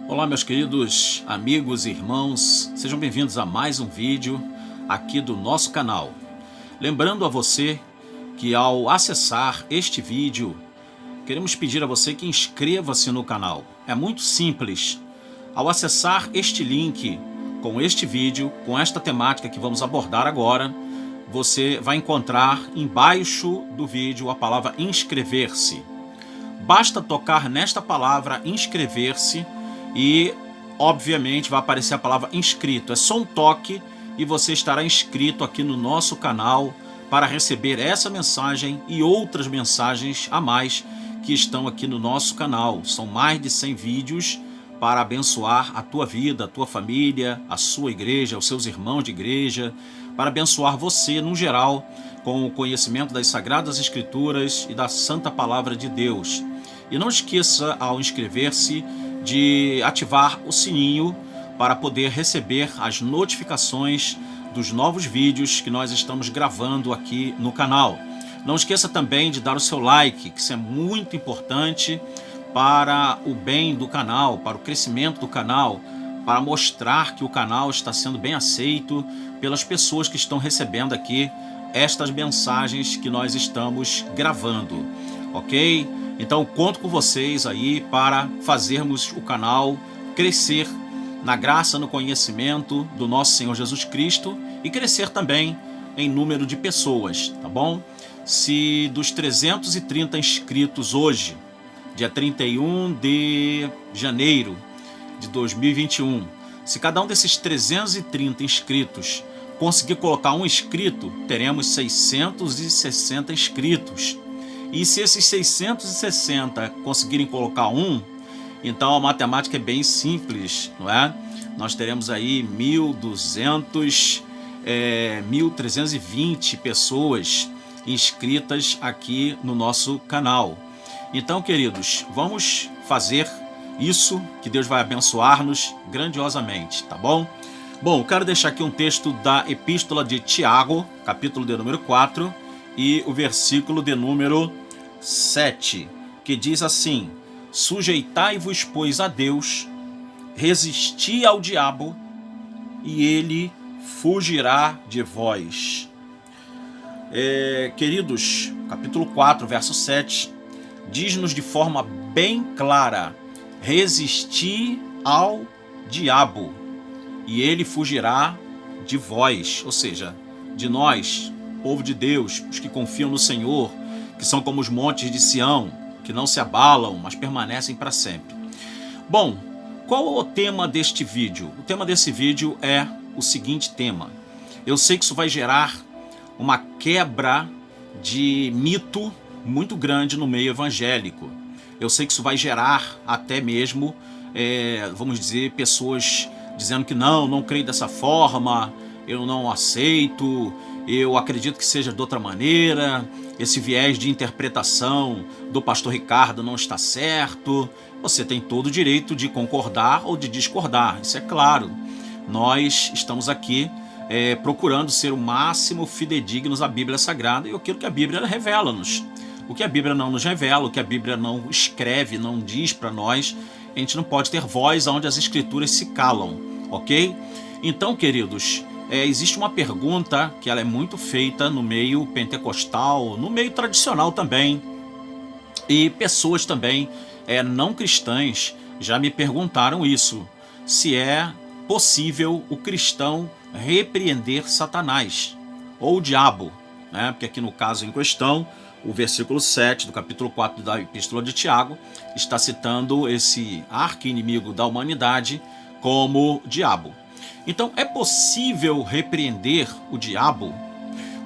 Olá, meus queridos amigos e irmãos, sejam bem-vindos a mais um vídeo aqui do nosso canal. Lembrando a você que ao acessar este vídeo, queremos pedir a você que inscreva-se no canal. É muito simples. Ao acessar este link com este vídeo, com esta temática que vamos abordar agora, você vai encontrar embaixo do vídeo a palavra inscrever-se. Basta tocar nesta palavra inscrever-se e, obviamente, vai aparecer a palavra inscrito. É só um toque e você estará inscrito aqui no nosso canal para receber essa mensagem e outras mensagens a mais que estão aqui no nosso canal. São mais de 100 vídeos para abençoar a tua vida, a tua família, a sua igreja, os seus irmãos de igreja, para abençoar você no geral com o conhecimento das Sagradas Escrituras e da Santa Palavra de Deus. E não esqueça, ao inscrever-se, de ativar o sininho para poder receber as notificações dos novos vídeos que nós estamos gravando aqui no canal. Não esqueça também de dar o seu like, que isso é muito importante para o bem do canal, para o crescimento do canal, para mostrar que o canal está sendo bem aceito pelas pessoas que estão recebendo aqui estas mensagens que nós estamos gravando, ok? Então conto com vocês aí para fazermos o canal crescer na graça, no conhecimento do nosso Senhor Jesus Cristo e crescer também em número de pessoas, tá bom? Se dos 330 inscritos hoje, dia 31 de janeiro de 2021, se cada um desses 330 inscritos conseguir colocar um inscrito, teremos 660 inscritos. E se esses 660 conseguirem colocar um, então a matemática é bem simples, não é? Nós teremos aí 1.320 pessoas inscritas aqui no nosso canal. Então, queridos, vamos fazer isso, que Deus vai abençoar-nos grandiosamente, tá bom? Bom, quero deixar aqui um texto da Epístola de Tiago, capítulo de número 4, e o versículo de número 7, que diz assim: sujeitai-vos, pois, a Deus, resisti ao diabo, e ele fugirá de vós. Queridos, capítulo 4, verso 7, diz-nos de forma bem clara: resisti ao diabo, e ele fugirá de vós, ou seja, de nós, povo de Deus, os que confiam no Senhor, que são como os montes de Sião, que não se abalam, mas permanecem para sempre. Bom, qual é o tema deste vídeo? O tema desse vídeo é o seguinte tema. Eu sei que isso vai gerar uma quebra de mito muito grande no meio evangélico. Eu sei que isso vai gerar até mesmo, vamos dizer, pessoas dizendo que não creio dessa forma, eu não aceito, eu acredito que seja de outra maneira, esse viés de interpretação do pastor Ricardo não está certo. Você tem todo o direito de concordar ou de discordar, isso é claro. Nós estamos aqui procurando ser o máximo fidedignos à Bíblia Sagrada e aquilo que a Bíblia revela-nos. O que a Bíblia não nos revela, o que a Bíblia não escreve, não diz para nós, a gente não pode ter voz onde as Escrituras se calam, ok? Então, queridos, existe uma pergunta que ela é muito feita no meio pentecostal, no meio tradicional também, e pessoas também não cristãs já me perguntaram isso, se é possível o cristão repreender Satanás ou o diabo, né? Porque aqui no caso em questão, o versículo 7 do capítulo 4 da Epístola de Tiago está citando esse arqui-inimigo da humanidade como diabo. Então, é possível repreender o diabo?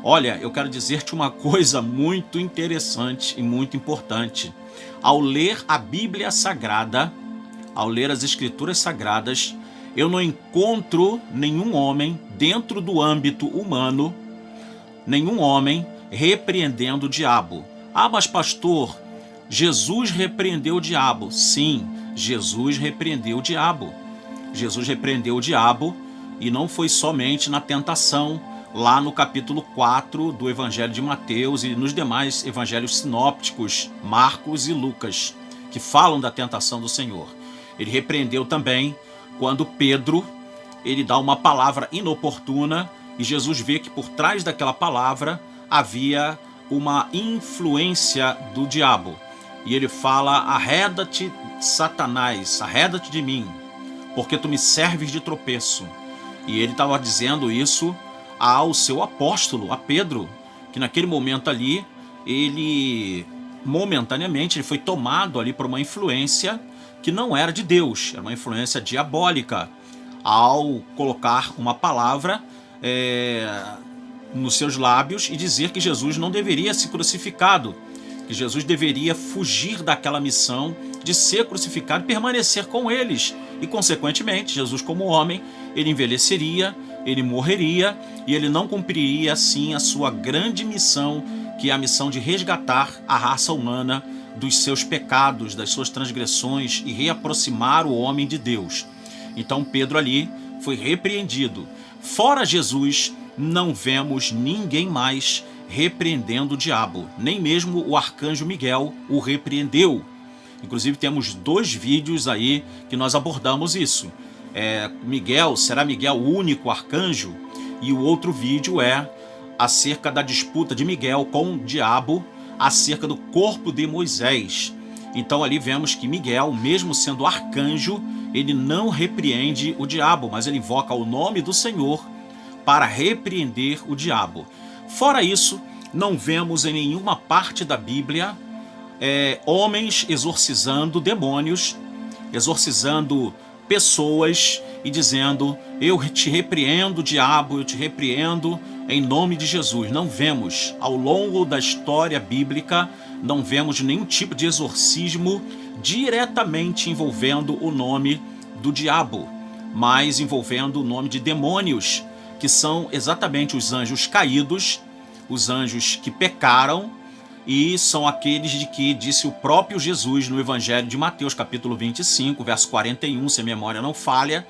Olha, eu quero dizer-te uma coisa muito interessante e muito importante. Ao ler a Bíblia Sagrada, ao ler as Escrituras Sagradas, eu não encontro nenhum homem dentro do âmbito humano, nenhum homem repreendendo o diabo. Ah, mas pastor, Jesus repreendeu o diabo. Sim, Jesus repreendeu o diabo. Jesus repreendeu o diabo e não foi somente na tentação, lá no capítulo 4 do Evangelho de Mateus e nos demais evangelhos sinópticos, Marcos e Lucas, que falam da tentação do Senhor. Ele repreendeu também quando Pedro ele dá uma palavra inoportuna e Jesus vê que por trás daquela palavra havia uma influência do diabo. E ele fala: arreda-te, Satanás, arreda-te de mim, porque tu me serves de tropeço. E ele estava dizendo isso ao seu apóstolo, a Pedro, que naquele momento ali, ele momentaneamente ele foi tomado ali por uma influência que não era de Deus, era uma influência diabólica, ao colocar uma palavra nos seus lábios e dizer que Jesus não deveria ser crucificado, que Jesus deveria fugir daquela missão de ser crucificado e permanecer com eles. E, consequentemente, Jesus, como homem, ele envelheceria, ele morreria e ele não cumpriria, assim, a sua grande missão, que é a missão de resgatar a raça humana dos seus pecados, das suas transgressões e reaproximar o homem de Deus. Então, Pedro ali foi repreendido. Fora Jesus, não vemos ninguém mais repreendendo o diabo. Nem mesmo o arcanjo Miguel o repreendeu. Inclusive temos 2 vídeos aí que nós abordamos isso. Será Miguel o único arcanjo? E o outro vídeo é acerca da disputa de Miguel com o diabo acerca do corpo de Moisés. Então ali vemos que Miguel, mesmo sendo arcanjo, ele não repreende o diabo, mas ele invoca o nome do Senhor para repreender o diabo. Fora isso, não vemos em nenhuma parte da Bíblia homens exorcizando demônios, exorcizando pessoas e dizendo: eu te repreendo, diabo, eu te repreendo em nome de Jesus. Não vemos, ao longo da história bíblica, não vemos nenhum tipo de exorcismo diretamente envolvendo o nome do diabo, mas envolvendo o nome de demônios, que são exatamente os anjos caídos, os anjos que pecaram, e são aqueles de que disse o próprio Jesus no Evangelho de Mateus, capítulo 25, verso 41, se a memória não falha,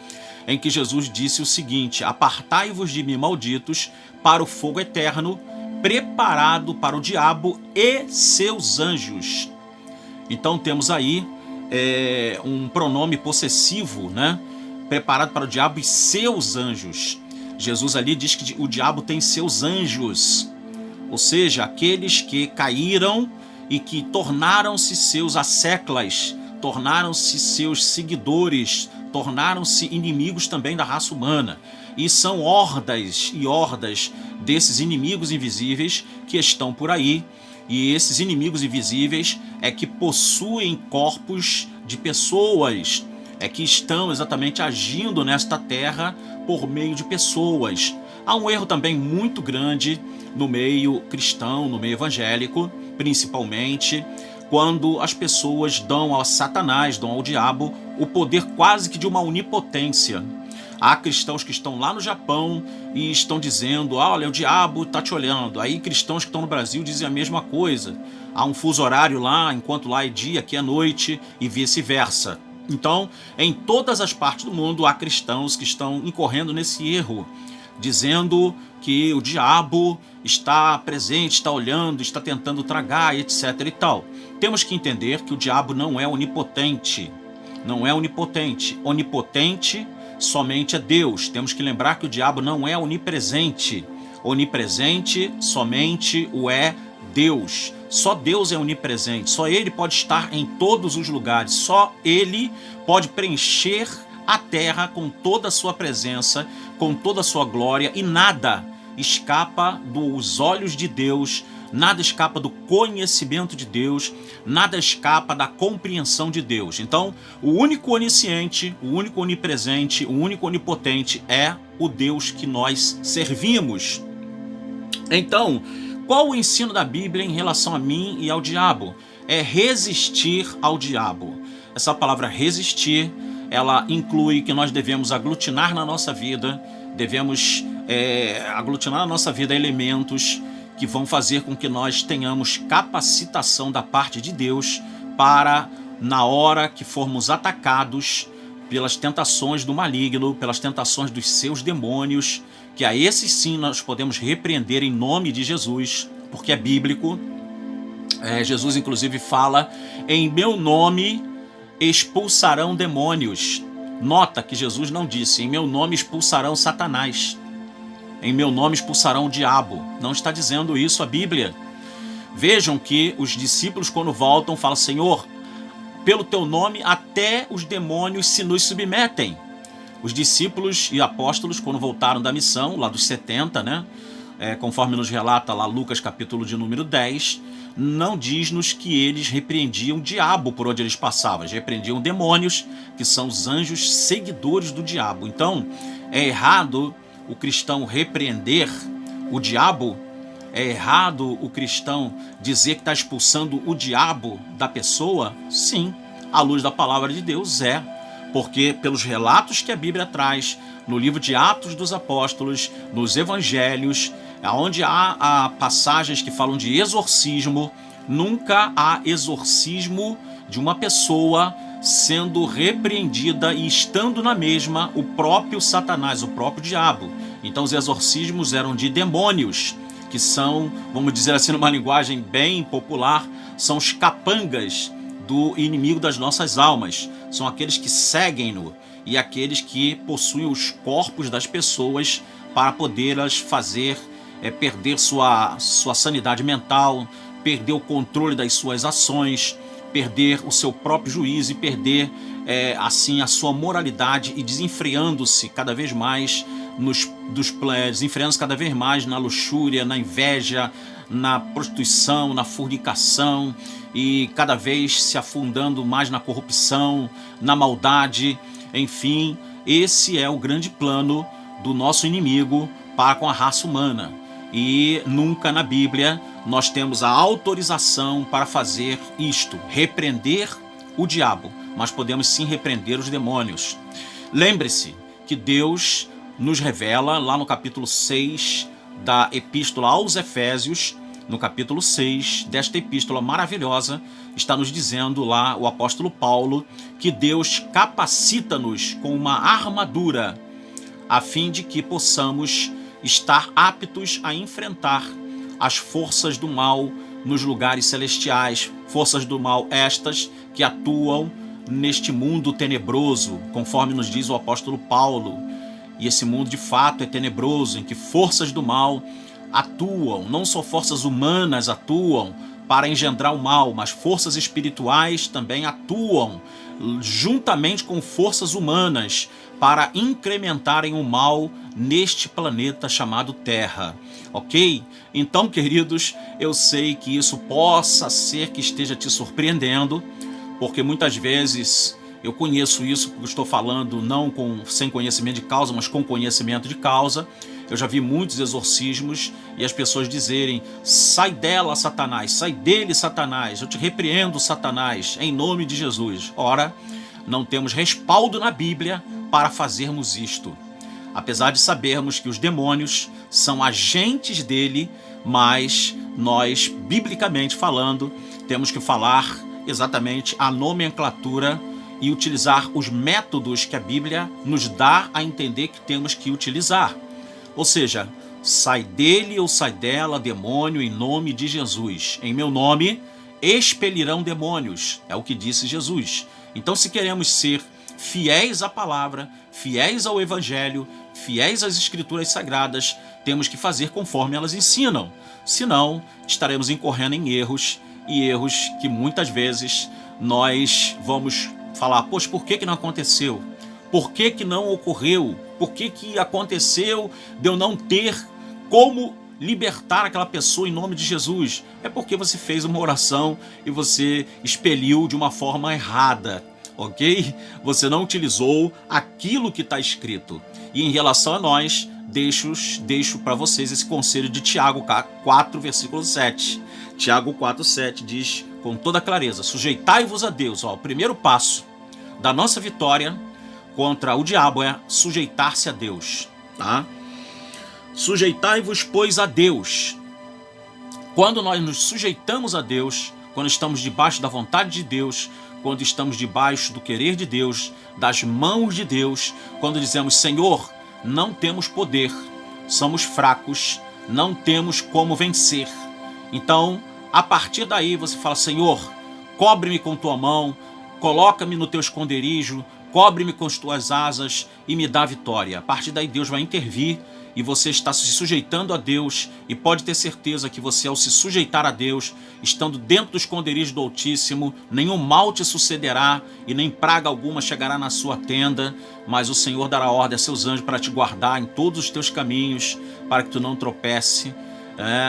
em que Jesus disse o seguinte: apartai-vos de mim, malditos, para o fogo eterno, preparado para o diabo e seus anjos. Então temos aí um pronome possessivo, né? Preparado para o diabo e seus anjos. Jesus ali diz que o diabo tem seus anjos, ou seja, aqueles que caíram e que tornaram-se seus asseclas, tornaram-se seus seguidores, tornaram-se inimigos também da raça humana. E são hordas e hordas desses inimigos invisíveis que estão por aí. E esses inimigos invisíveis que possuem corpos de pessoas, que estão exatamente agindo nesta terra por meio de pessoas. Há um erro também muito grande no meio cristão, no meio evangélico, principalmente, quando as pessoas dão a Satanás, dão ao diabo, o poder quase que de uma onipotência. Há cristãos que estão lá no Japão e estão dizendo: olha, o diabo está te olhando. Aí cristãos que estão no Brasil dizem a mesma coisa. Há um fuso horário lá, enquanto lá é dia, aqui é noite, e vice-versa. Então, em todas as partes do mundo, há cristãos que estão incorrendo nesse erro, dizendo que o diabo está presente, está olhando, está tentando tragar, etc. e tal. Temos que entender que o diabo não é onipotente. Não é onipotente. Onipotente somente é Deus. Temos que lembrar que o diabo não é onipresente. Onipresente somente o é Deus. Só Deus é onipresente. Só Ele pode estar em todos os lugares. Só Ele pode preencher a terra com toda a sua presença, com toda a sua glória, e nada escapa dos olhos de Deus, nada escapa do conhecimento de Deus, nada escapa da compreensão de Deus. Então, o único onisciente, o único onipresente, o único onipotente é o Deus que nós servimos. Então, qual o ensino da Bíblia em relação a mim e ao diabo? É resistir ao diabo. Essa palavra resistir, ela inclui que nós devemos aglutinar na nossa vida, devemos aglutinar na nossa vida elementos que vão fazer com que nós tenhamos capacitação da parte de Deus para, na hora que formos atacados pelas tentações do maligno, pelas tentações dos seus demônios, que a esses sim nós podemos repreender em nome de Jesus, porque é bíblico. Jesus inclusive fala: em meu nome expulsarão demônios. Nota que Jesus não disse, em meu nome expulsarão Satanás. Em meu nome expulsarão o diabo. Não está dizendo isso a Bíblia. Vejam que os discípulos, quando voltam, falam, Senhor, pelo teu nome até os demônios se nos submetem. Os discípulos e apóstolos, quando voltaram da missão, lá dos 70, né? Conforme nos relata lá Lucas capítulo de número 10, não diz-nos que eles repreendiam o diabo por onde eles passavam. Eles repreendiam demônios, que são os anjos seguidores do diabo. Então, é errado o cristão repreender o diabo? É errado o cristão dizer que está expulsando o diabo da pessoa? Sim, à luz da palavra de Deus é. Porque pelos relatos que a Bíblia traz, no livro de Atos dos Apóstolos, nos Evangelhos, onde há passagens que falam de exorcismo, nunca há exorcismo de uma pessoa sendo repreendida e estando na mesma o próprio Satanás, o próprio diabo. Então os exorcismos eram de demônios, que são, vamos dizer assim numa linguagem bem popular, são os capangas do inimigo das nossas almas. São aqueles que seguem-no e aqueles que possuem os corpos das pessoas para poderlas fazer perder sua sanidade mental, perder o controle das suas ações, perder o seu próprio juízo e perder assim a sua moralidade e desenfreando-se cada vez mais desenfreando-se cada vez mais na luxúria, na inveja, na prostituição, na fornicação e cada vez se afundando mais na corrupção, na maldade. Enfim, esse é o grande plano do nosso inimigo para com a raça humana. E nunca na Bíblia nós temos a autorização para fazer isto, repreender o diabo, mas podemos sim repreender os demônios. Lembre-se que Deus nos revela lá no capítulo 6 da Epístola aos Efésios, no capítulo 6 desta epístola maravilhosa, está nos dizendo lá o apóstolo Paulo que Deus capacita-nos com uma armadura a fim de que possamos estar aptos a enfrentar as forças do mal nos lugares celestiais, forças do mal estas que atuam neste mundo tenebroso, conforme nos diz o apóstolo Paulo. E esse mundo de fato é tenebroso, em que forças do mal atuam, não só forças humanas atuam para engendrar o mal, mas forças espirituais também atuam juntamente com forças humanas para incrementarem o mal neste planeta chamado Terra, ok? Então, queridos, eu sei que isso possa ser que esteja te surpreendendo, porque muitas vezes eu conheço isso porque estou falando não sem conhecimento de causa, mas com conhecimento de causa. Eu já vi muitos exorcismos e as pessoas dizerem: sai dela, Satanás, sai dele, Satanás, eu te repreendo, Satanás, em nome de Jesus. Ora, não temos respaldo na Bíblia para fazermos isto. Apesar de sabermos que os demônios são agentes dele, mas nós, biblicamente falando, temos que falar exatamente a nomenclatura e utilizar os métodos que a Bíblia nos dá a entender que temos que utilizar. Ou seja, sai dele ou sai dela, demônio, em nome de Jesus. Em meu nome expelirão demônios, é o que disse Jesus. Então, se queremos ser fiéis à palavra, fiéis ao evangelho, fiéis às escrituras sagradas, temos que fazer conforme elas ensinam. Senão, estaremos incorrendo em erros, e erros que muitas vezes nós vamos falar: poxa, por que não aconteceu? Por que não ocorreu? Por que aconteceu de eu não ter como libertar aquela pessoa em nome de Jesus? É porque você fez uma oração e você expeliu de uma forma errada, ok? Você não utilizou aquilo que está escrito. E em relação a nós, deixo para vocês esse conselho de Tiago 4, versículo 7. Tiago 4, 7 diz com toda clareza: sujeitai-vos a Deus. O primeiro passo da nossa vitória contra o diabo é sujeitar-se a Deus, tá? Sujeitai-vos, pois, a Deus. Quando nós nos sujeitamos a Deus, quando estamos debaixo da vontade de Deus, quando estamos debaixo do querer de Deus, das mãos de Deus, quando dizemos: Senhor, não temos poder, somos fracos, não temos como vencer. Então, a partir daí você fala: Senhor, cobre-me com tua mão, coloca-me no teu esconderijo, cobre-me com as tuas asas e me dá vitória. A partir daí Deus vai intervir e você está se sujeitando a Deus, e pode ter certeza que você, ao se sujeitar a Deus, estando dentro do esconderijo do Altíssimo, nenhum mal te sucederá e nem praga alguma chegará na sua tenda, mas o Senhor dará ordem a seus anjos para te guardar em todos os teus caminhos, para que tu não tropece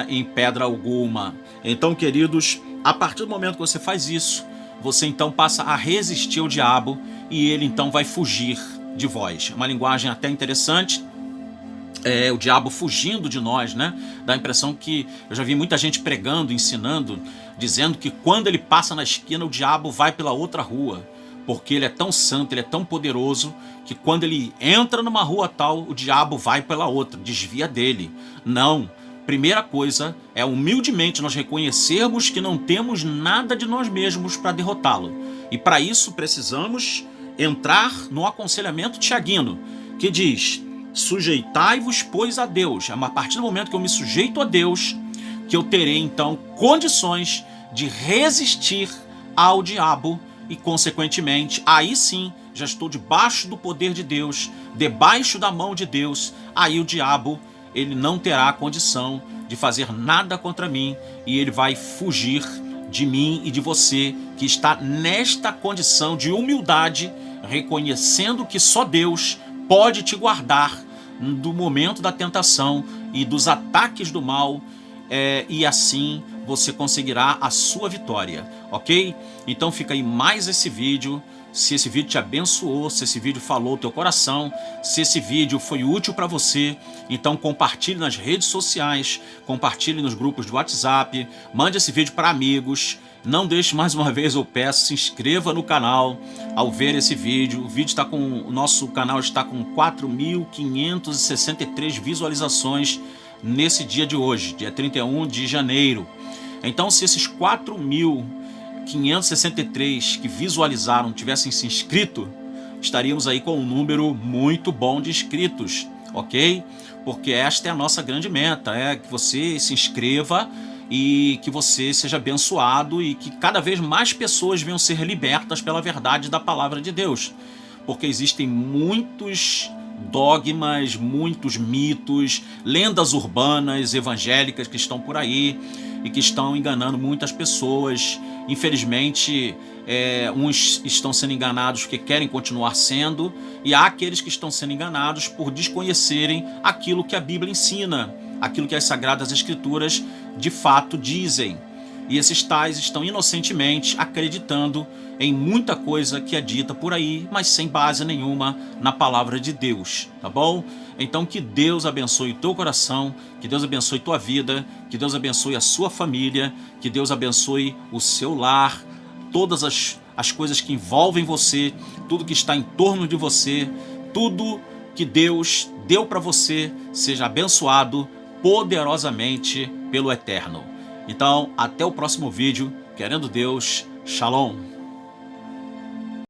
em pedra alguma. Então, queridos, a partir do momento que você faz isso, você então passa a resistir ao diabo e ele então vai fugir de vós. Uma linguagem até interessante. O diabo fugindo de nós, né? Dá a impressão que eu já vi muita gente pregando, ensinando, dizendo que quando ele passa na esquina, o diabo vai pela outra rua, porque ele é tão santo, ele é tão poderoso, que quando ele entra numa rua tal, o diabo vai pela outra, desvia dele. Não. Primeira coisa é humildemente nós reconhecermos que não temos nada de nós mesmos para derrotá-lo. E para isso precisamos entrar no aconselhamento tiaguino, que diz: sujeitai-vos, pois, a Deus. É a partir do momento que eu me sujeito a Deus que eu terei, então, condições de resistir ao diabo e, consequentemente, aí sim, já estou debaixo do poder de Deus, debaixo da mão de Deus. Aí o diabo, ele não terá condição de fazer nada contra mim e ele vai fugir de mim e de você, que está nesta condição de humildade, reconhecendo que só Deus pode te guardar do momento da tentação e dos ataques do mal, e assim você conseguirá a sua vitória, ok? Então fica aí mais esse vídeo. Se esse vídeo te abençoou, se esse vídeo falou o teu coração, se esse vídeo foi útil para você, então compartilhe nas redes sociais, compartilhe nos grupos de WhatsApp, mande esse vídeo para amigos. Não deixe, mais uma vez eu peço, se inscreva no canal ao ver esse vídeo. O nosso canal está com 4.563 visualizações nesse dia de hoje, dia 31 de janeiro. Então, se esses 4.563 que visualizaram tivessem se inscrito, estaríamos aí com um número muito bom de inscritos, ok? Porque esta é a nossa grande meta, que você se inscreva e que você seja abençoado e que cada vez mais pessoas venham ser libertas pela verdade da palavra de Deus. Porque existem muitos dogmas, muitos mitos, lendas urbanas, evangélicas que estão por aí e que estão enganando muitas pessoas. Infelizmente, uns estão sendo enganados porque querem continuar sendo, e há aqueles que estão sendo enganados por desconhecerem aquilo que a Bíblia ensina, aquilo que as Sagradas Escrituras de fato dizem. E esses tais estão inocentemente acreditando em muita coisa que é dita por aí, mas sem base nenhuma na palavra de Deus, tá bom? Então que Deus abençoe o teu coração, que Deus abençoe tua vida, que Deus abençoe a sua família, que Deus abençoe o seu lar, todas as coisas que envolvem você, tudo que está em torno de você, tudo que Deus deu para você seja abençoado poderosamente pelo Eterno. Então, até o próximo vídeo, querendo Deus, Shalom!